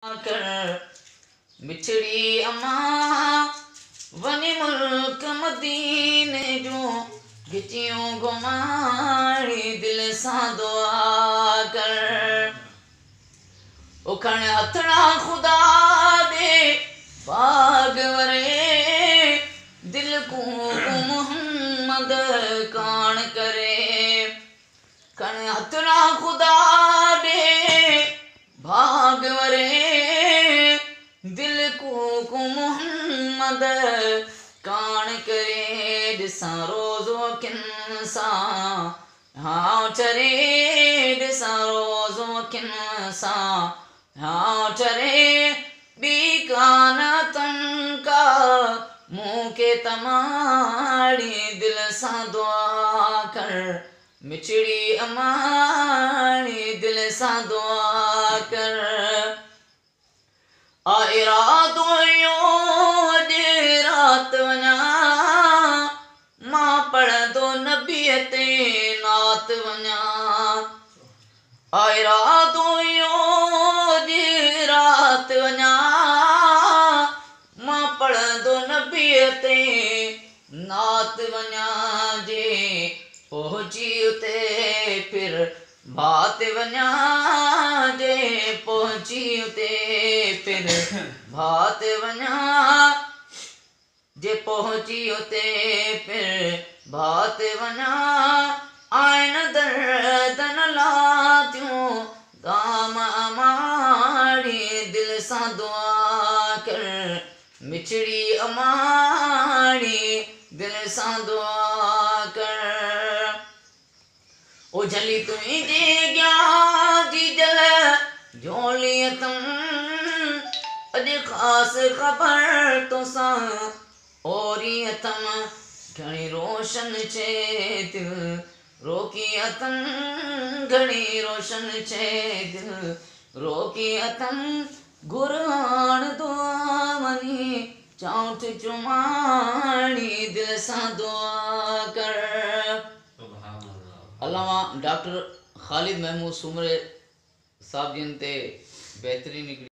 कर मिठड़ी अम्मा वनी मुल्क मदीने जो गिचियों घुमाड़ी दिल सां दुआ कर उखण हथड़ा खुदा दे बाग वरे दिल को मोहम्मद कान करे कण हथड़ा खुदा दे भाग वरे दिल को मोहम्मद कान करे दिसां रोज़ो किन सां हाँ चरे दिसां रोज़ो किन सां हाँ चरे बीकान तनका मुँह के तमाड़ी दिल सां दुआ कर मिठड़ी अमाड़ी दिल सां दुआ कर आ इरादो यो अॼु रात वञा मां पढ़ंदो नबीअ ते नात वञा आ इरादो यो अॼु रात वञा मां पढ़ंदो नबीअ ते नात वञा जे पहुची उते फिर भात वञा जे पहुची उते फिर भात वञा जे पहुची उते फिर भात वञा आइन दर्दन लातियूं दाम अमाड़ी दिल सां दुआ कर मिठड़ी अमाड़ी दिल सां दुआ कर ओ जली तुंहिंजे ज्ञान जी जल झोलियतम अॼु ख़ासि ख़बर तोसां ओरियतम घणी रोशन छे दिल रोकी अतम घणी रोशन छे दिल रोकी अतम गुरान दुआ वनी चौथ चुमाणी दिल सां दुआ कर अलामा डॉक्टर ख़ालिद महमूद सुमरे साहब जिन ते बहितरीन